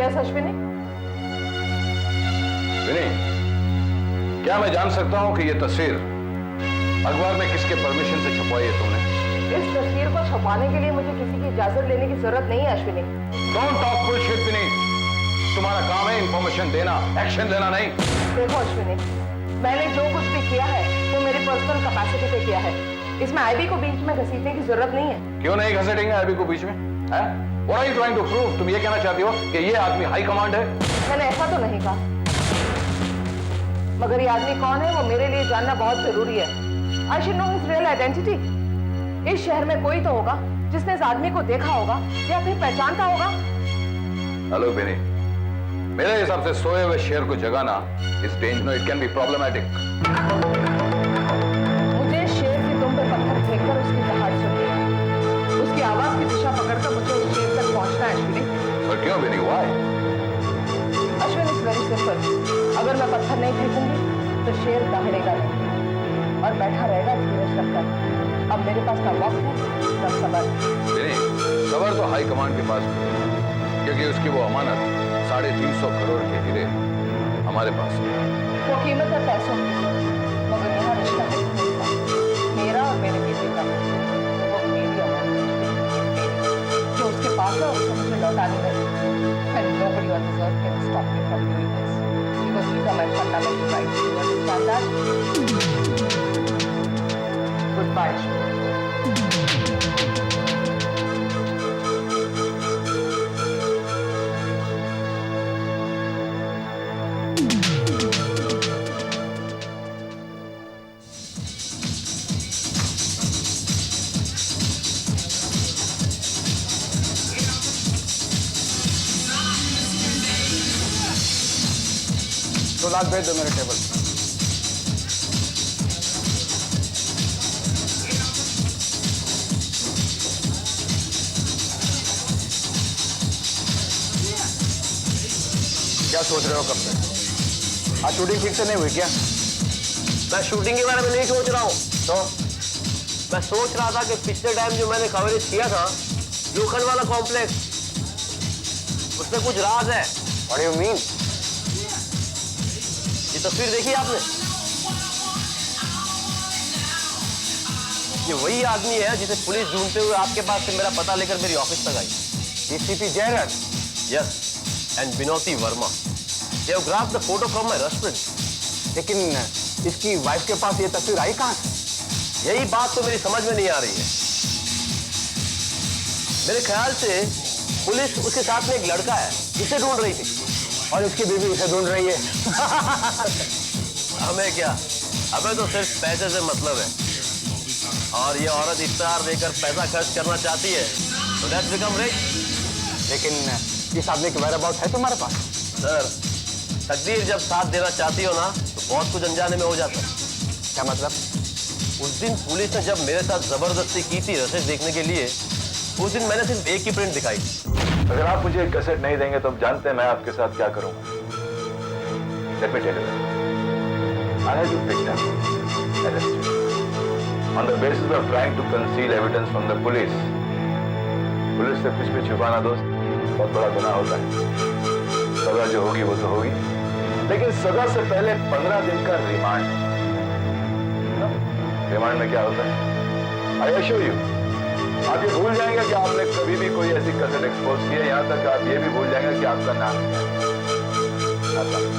Yes Ashwini. विनी, क्या मैं जान सकता हूं कि ये तस्वीर अखबार में किसके परमिशन से छपवाई है तुमने? इस तस्वीर को छुपाने के लिए मुझे किसी की इजाजत लेने की जरूरत नहीं है अश्विनी। डोंट टॉक बुलशिट विनी। तुम्हारा काम है इंफॉर्मेशन देना, एक्शन लेना नहीं। देखो अश्विनी, मैंने जो कुछ भी किया है वो मेरी पर्सनल कैपेसिटी पे किया है। इसमें आईबी को बीच में घसीटने की जरूरत नहीं है। क्यों नहीं घसीटेंगे आईबी को बीच में? What are you trying to prove? तुम ये कहना चाहती हो कि ये आदमी हाई कमांड है? मैंने ऐसा तो नहीं कहा, मगर ये आदमी कौन है वो मेरे लिए जानना बहुत जरूरी है। I should know his real identity. इस शहर में कोई तो होगा जिसने इस आदमी को देखा होगा या फिर पहचानता होगा। हेलो बेनी, मेरे हिसाब से सोए हुए शेर को जगाना इस danger, it can be problematic. मुझे शेर की दुम पे पत्थर फेंककर उसकी दहाड़ सुननी है। उसकी आवाज की दिशा पकड़कर मुझे उस शेर तक पहुंचना है अश्विनी। और क्यों बेनी, why? Ashwini is very simple. अगर मैं पत्थर नहीं फेंकूंगी तो शेर दहाड़ेगा नहीं और बैठा रहेगा धीरज रखकर। अब मेरे पास ना वक्त है ना सबर। सबर तो हाई कमांड के पास है, क्योंकि उसकी वो अमानत 350 करोड़ के हीरे हमारे पास है। वो कीमत है पैसों की, मगर यहाँ रिश्ता है मेरा और मेरे बेटे का। वो मेरी अमानत जो उसके पास है उसको मुझे लौटानी है। And nobody on this earth can stop me from doing this because these are my fundamental rights. You understand that? Goodbye, Ashwini. तो लाख भेज दो मेरे टेबल। क्या सोच रहे हो कब से? आज शूटिंग ठीक से नहीं हुई क्या? मैं शूटिंग के बारे में नहीं सोच रहा हूँ। तो मैं सोच रहा था कि पिछले टाइम जो मैंने कवरेज किया था लोखंड वाला कॉम्प्लेक्स, उसमें कुछ राज है। What do you mean? ये तस्वीर देखी आपने? ये वही आदमी है जिसे पुलिस ढूंढते हुए आपके पास से मेरा पता लेकर मेरी ऑफिस तक आई। DCP Jayraj? Yes, and Vinoti Verma. They have grabbed the photo from my restaurant. लेकिन इसकी वाइफ के पास ये तस्वीर आई कहाँ से? यही बात तो मेरी समझ में नहीं आ रही है। मेरे ख्याल से पुलिस उसके साथ में एक लड़का है, इसे ढूंढ रही थी। और इसकी बीवी उसे ढूंढ रही है। हमें क्या, हमें तो सिर्फ पैसे से मतलब है। और ये औरत इफ्तार देकर पैसा खर्च करना चाहती है तो लेट्स बिकम रिच। लेकिन इस आदमी के whereabouts है तुम्हारे पास? सर, तकदीर जब साथ देना चाहती हो ना तो बहुत कुछ अनजाने में हो जाता है। क्या मतलब? उस दिन पुलिस ने जब मेरे साथ जबरदस्ती की थी रसीद देखने के लिए, उस दिन मैंने सिर्फ एक ही प्रिंट दिखाई। अगर आप मुझे एक कैसेट नहीं देंगे तो आप जानते हैं मैं आपके साथ क्या करूंगा। Let me tell you that. I have you picked up, arrested, on the basis of trying to conceal evidence from the police. Police से कुछ भी छुपाना दोस्त बहुत बड़ा गुनाह होता है। सजा जो होगी वो तो होगी, लेकिन सजा से पहले 15 दिन का रिमांड। रिमांड में क्या होता है? I assure you, आप ये भूल जाएंगे कि आपने कभी भी कोई ऐसी कैसेट एक्सपोज की है। यहाँ तक आप ये भी भूल जाएंगे कि आपका नाम क्या है।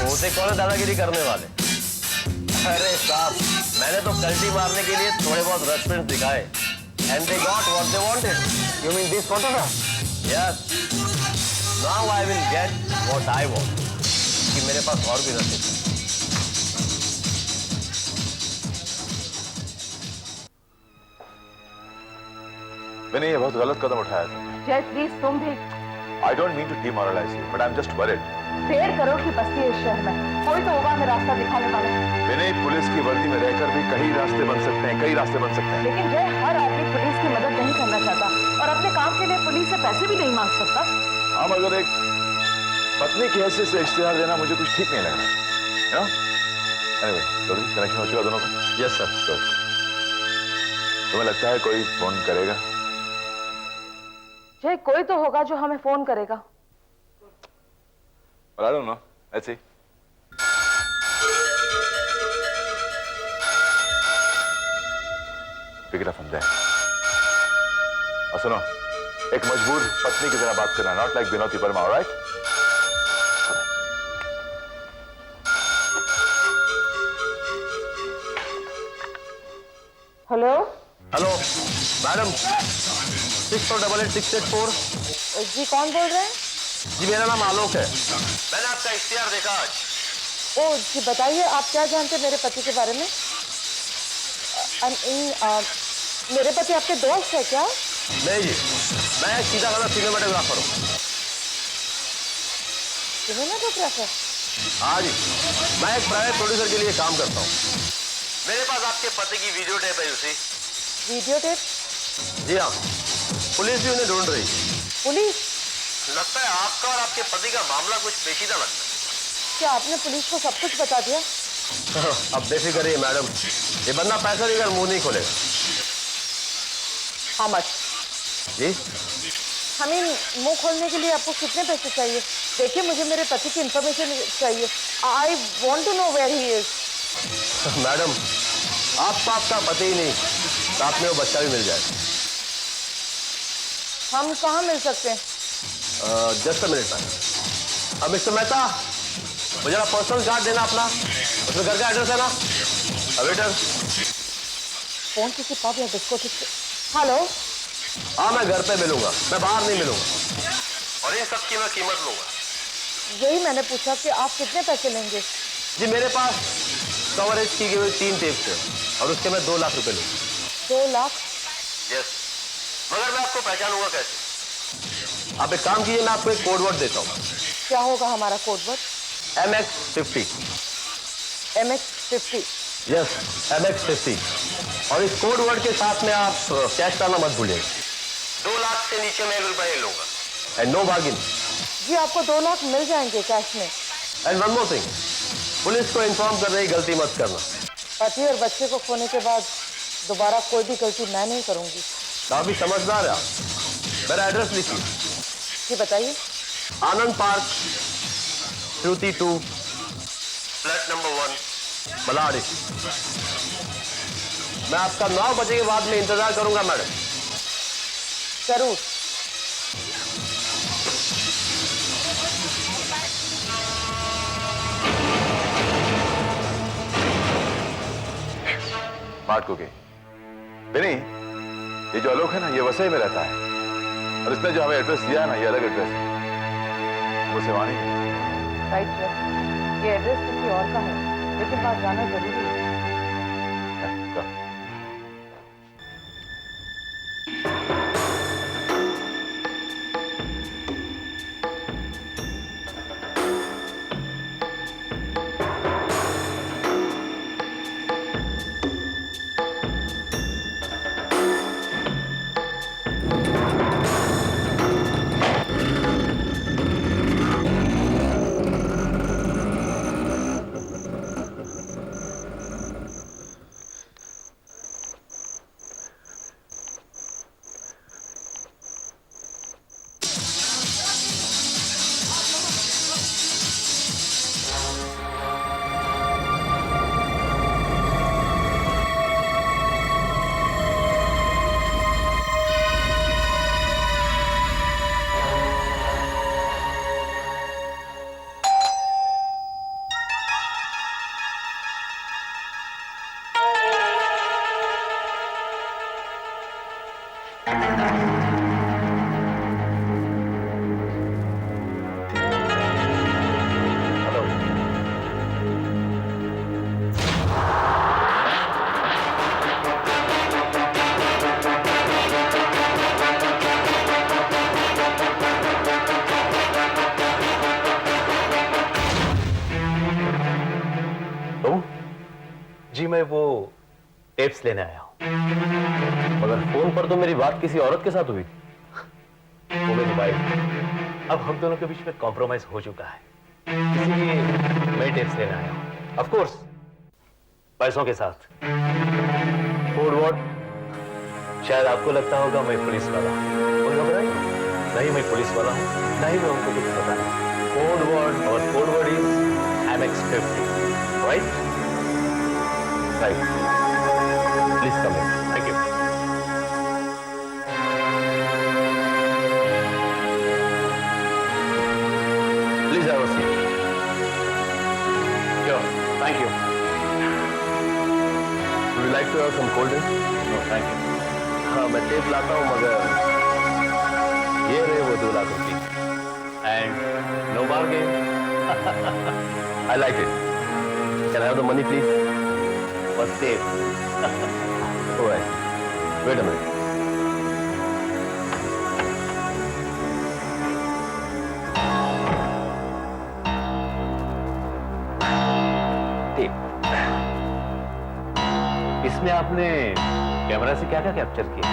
होते कौन है दादागिरी करने वाले? अरे साहब, मैंने तो कल्टी मारने के लिए थोड़े बहुत रेस्टोरेंट दिखाए and they got what they wanted. You mean this photograph? Yes. Now I will get what I want. कि मेरे पास और भी रसीद है। मैंने ये बहुत गलत कदम उठाया था। जय प्लीज तुम भी। I don't mean to demoralize you, but I'm just worried. 1.5 crore की बस्ती है इस शहर में, कोई तो होगा हमें रास्ता दिखाने वाला। विनय, पुलिस की वर्दी में रहकर भी कई रास्ते बन सकते हैं, कई रास्ते बन सकते हैं। लेकिन जय, हर आदमी पुलिस की मदद नहीं करना चाहता और अपने काम के लिए पुलिस से पैसे भी नहीं मांग सकता। हाँ, मगर एक पत्नी की हैसियत से इश्तेहार देना मुझे कुछ ठीक नहीं लगा। Anyway, कनेक्शन हो चुका दोनों का? Yes sir. तुम्हें लगता है कोई फोन करेगा? जय, कोई तो होगा जो हमें फोन करेगा। Well, I don't know. Let's see. Pick it up from there. और सुनो, एक मजबूर पत्नी की तरह बात करना, not like Binoti Parma, all right? Hello hello madam, 6488-684। जी, कौन बोल रहे हैं? जी मेरा नाम आलोक है। मैंने आपका इश्तिहार देखा आज। ओ जी, बताइए आप क्या जानते हैं मेरे पति के बारे में? मेरे पति आपके दोस्त है क्या? नहीं जी, मैं सीधा वाला सिनेमाटोग्राफर हूँ। सिनेमाटोग्राफर? हाँ जी, मैं एक प्राइवेट प्रोड्यूसर के लिए काम करता हूँ। मेरे पास आपके पति की वीडियो टेप है उसी। Video tape? जी हाँ, पुलिस भी उन्हें ढूंढ रही। पुलिस? लगता है आपका और आपके पति का मामला कुछ पेचीदा लगता क्या आपने पुलिस को सब कुछ बता दिया? है। अब बेफिक्र रहिए मैडम, ये बंदा पैसा लेकर मुंह नहीं खोलेगा। How much? जी हमें मुंह खोलने के लिए आपको कितने पैसे चाहिए? देखिए, मुझे मेरे पति की इंफॉर्मेशन चाहिए। I want to know where he is. Madam, आपको आपका पति ही नहीं, साथ में वो बच्चा भी मिल जाए। हम कहाँ मिल सकते हैं? Just a minute ma'am. अब मिस्टर मेहता, मुझे ना पर्सनल कार्ड देना अपना, उसमें घर का एड्रेस है ना? वेटर। फोन किसी पब या डिस्कोटेक से? हेलो? हाँ, मैं घर पे मिलूंगा, मैं बाहर नहीं मिलूंगा, और इन सब की मैं कीमत लूंगा। यही मैंने पूछा कि आप कितने पैसे लेंगे? जी मेरे पास कवरेज की गई 3 टेप्स है, और उसके मैं 2 लाख रुपए लूंगा। 2 लाख? यस, मगर मैं आपको पहचानूंगा कैसे? आप एक काम कीजिए, मैं आपको एक कोड वर्ड देता हूँ। क्या होगा हमारा code word? MX50। MX50? Yes, MX50। और इस कोड वर्ड के साथ में आप कैश करना मत भूलिएगा। 2 लाख से नीचे मैं 1 रुपया नहीं लूंगा, एंड नो बार्गिन। जी, आपको 2 लाख मिल जाएंगे कैश में। And one more thing, police को इन्फॉर्म करने की गलती मत करना। पति और बच्चे को खोने के बाद दोबारा कोई भी गलती मैं नहीं करूंगी। काफी समझदार है आप। मेरा एड्रेस लिखिए। जी बताइए। आनंद पार्क, श्रुति 2, फ्लैट नंबर 1, बलाड़ी। मैं आपका 9 बजे के बाद में इंतजार करूंगा मैडम। जरूर। Smart cookie. बिनी, ये जो आलोक है ना, ये वसई में रहता है, और इसने जो हमें एड्रेस दिया है ना, ये अलग एड्रेस है, वो सेवानी है। राइट सर, ये एड्रेस किसी और का है, लेकिन पास जाना जरूरी है। जी मैं वो टेप्स लेने आया हूं, मगर फोन पर तो मेरी बात किसी औरत के साथ हुई थी। वो मेरी वाइफ। अब हम दोनों के बीच में कॉम्प्रोमाइज हो चुका है, इसलिए मैं टेप्स लेने आया हूं। ऑफ कोर्स पैसों के साथ। कोड वर्ड शायद आपको लगता होगा मैं पुलिस वाला हूं, और घबराइए नहीं, मैं पुलिस वाला हूं, नहीं मैं उनको कुछ पता नहीं। कोड वर्ड और Right? Right. Please come in. Thank you. Please have a seat. Sure. Thank you. Would you like to have some cold drink? No, thank you. हाँ, मैं टेप लाता हूँ मगर ये रहे वो 2 लाख रुपए. And no bargain. I like it. Can I have the money, please? What's tape? All right. Wait a minute. Tape. इसमें आपने कैमरा से क्या-क्या कैप्चर किया?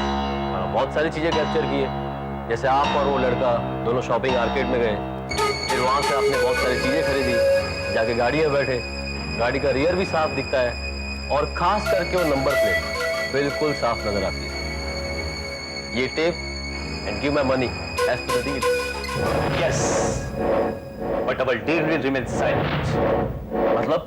बहुत सारी चीजें कैप्चर की है. जैसे आप और वो लड़का दोनों शॉपिंग आर्केड में गए, फिर वहां से आपने बहुत सारी चीजें खरीदी, जाके गाड़ी में बैठे, गाड़ी का रियर भी साफ दिखता है और खास करके वो नंबर प्लेट बिल्कुल साफ नजर आती है. ये tape and give my money as per the deal. Yes, but our deal will remain silent. मतलब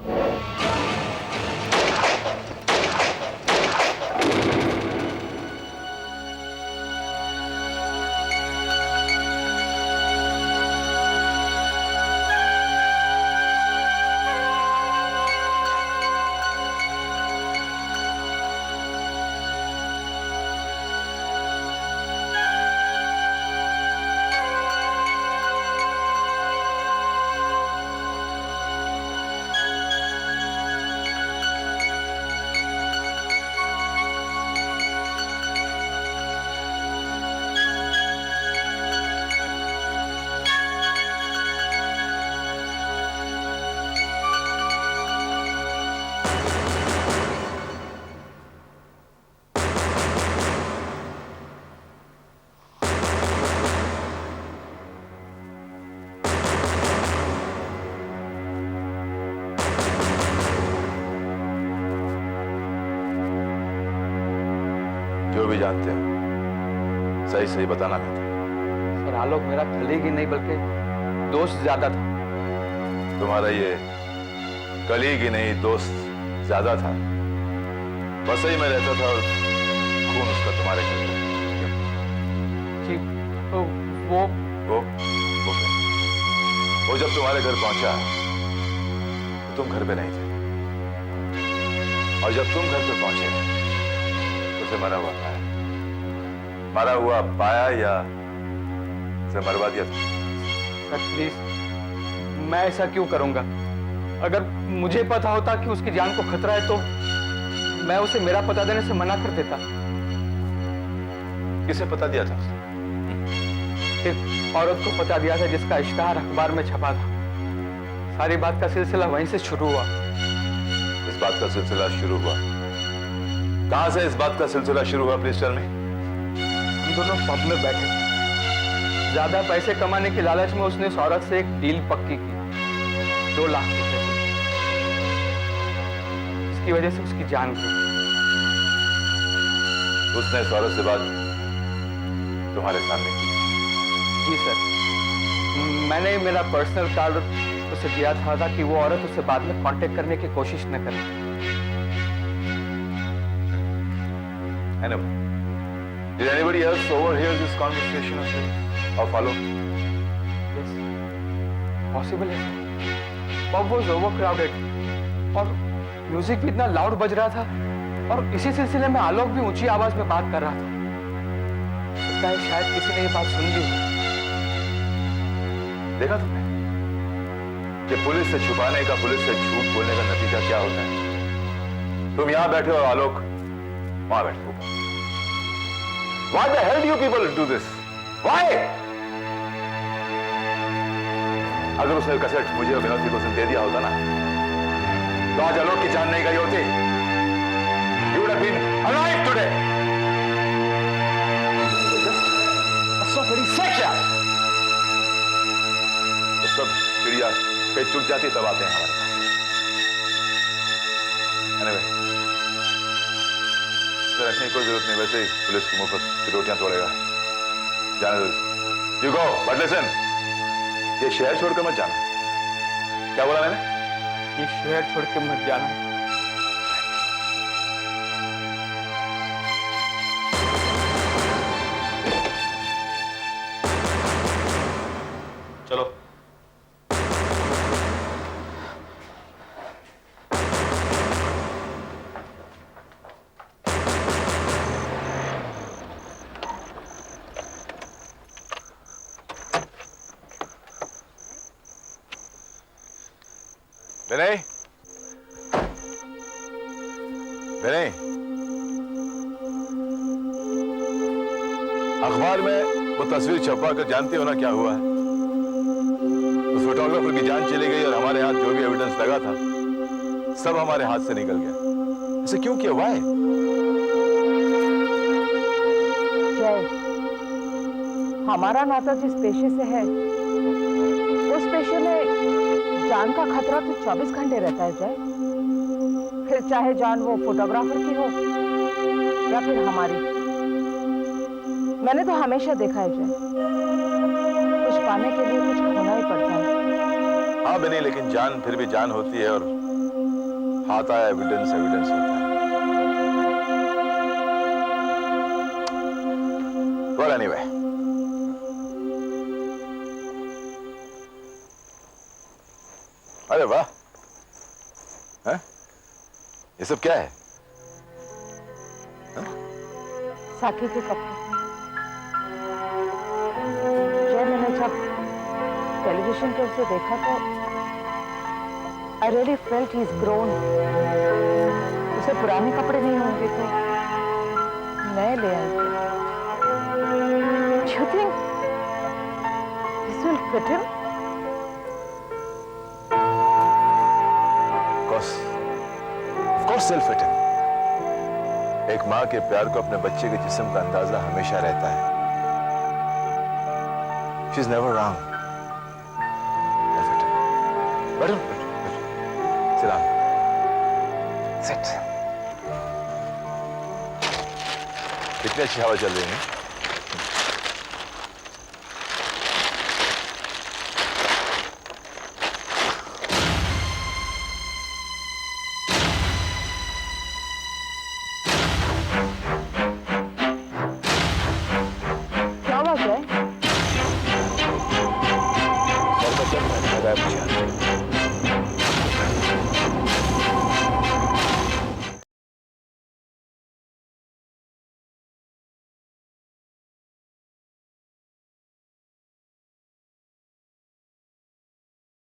जो भी जानते हैं सही सही बताना बेटा. सर आलोक मेरा कलीग ही नहीं बल्कि दोस्त ज्यादा था. तुम्हारा ये कलीग ही नहीं दोस्त ज्यादा था. बस ही में रहता था और खून उसका तुम्हारे घर में. जी वो क्या? वो जब तुम्हारे घर पहुंचा तो तुम घर पे नहीं थे और जब तुम घर पे पहुंचे तो उसे मरा हुआ पाया. मरा हुआ पाया या उसे मरवा दिया था? सर प्लीज, मैं ऐसा क्यों करूंगा? अगर मुझे पता होता कि उसकी जान को खतरा है तो मैं उसे मेरा पता देने से मना कर देता. किसे पता दिया था? एक औरत को पता दिया था जिसका इश्तिहार अखबार में छपा था. सारी बात का सिलसिला वहीं से शुरू हुआ. इस बात का सिलसिला शुरू हुआ? कहां से इस बात का सिलसिला शुरू हुआ? Please tell me. हम दोनों पब में बैठे थे. ज्यादा पैसे कमाने की लालच में उसने उस औरत से एक डील पक्की की 2 लाख रुपए की. इसकी वजह से उसकी जान गई. उसने इस औरत से बात तुम्हारे सामने की? जी सर, मैंने मेरा पर्सनल कार्ड उसे दिया था ताकि वो औरत उसे बाद में कांटेक्ट करने की कोशिश न करे. Anyway, did anybody else overhear this conversation of Alok? Yes, possible है. Pub was overcrowded और म्यूजिक भी इतना लाउड बज रहा था और इसी सिलसिले में आलोक भी ऊंची आवाज में बात कर रहा था. लगता है शायद किसी ने ये बात सुन ली. देखा तुमने कि पुलिस से छुपाने का, पुलिस से झूठ बोलने का नतीजा क्या होता है? तुम यहां बैठे हो, आलोक वहां बैठे हो. Why the hell do you people do this? Why? अगर उसने कैसेट मुझे और विनोद को दे दिया होता ना तो आज आलोक की जान नहीं गई होती. You would have been alive today. That's so very sick, यार. तो सब चिड़िया पे चुग जाती तब आते हैं हमारे पास. Anyway, तो रखने की कोई जरूरत नहीं. वैसे ही पुलिस की मुफ्त की रोटियां तोड़ेगा. जाने दो. You go, but listen. ये शहर छोड़कर मत जाना. क्या बोला मैंने? ये शहर छोड़ के मत जाना। चलो। विनय, विनय, अखबार में वो तस्वीर छपवा कर जानते हो ना क्या हुआ है? उस फोटोग्राफर की जान चली गई और हमारे हाथ जो भी एविडेंस लगा था सब हमारे हाथ से निकल गया। ऐसे क्यों किया? वाई? जय, हमारा नाता जिस पेशे से है उस पेशे में जान का खतरा तो 24 घंटे रहता है जय। फिर चाहे जान वो फोटोग्राफर की हो या फिर हमारी। मैंने तो हमेशा देखा है जय, कुछ पाने के लिए कुछ खोना ही पड़ता है। हाँ विनय, लेकिन जान फिर भी जान होती है और हाथ आया एविडेंस एविडेंस होता है। Well, anyway. अरे वाह, हैं? ये सब क्या है? साकी के कपड़े। जय, मैंने जब टेलीविजन पे उसे देखा तो I really felt he's grown. उसे पुराने कपड़े नहीं होंगे तो नए ले आए। Do you think this will fit him? Of course they'll fit him. एक माँ के प्यार को अपने बच्चे के जिस्म का अंदाजा हमेशा रहता है। She's never wrong. They'll fit him. But sit down. Sit. कितनी अच्छी हवा चल रही है। क्या बात है? सर का चल रहा है,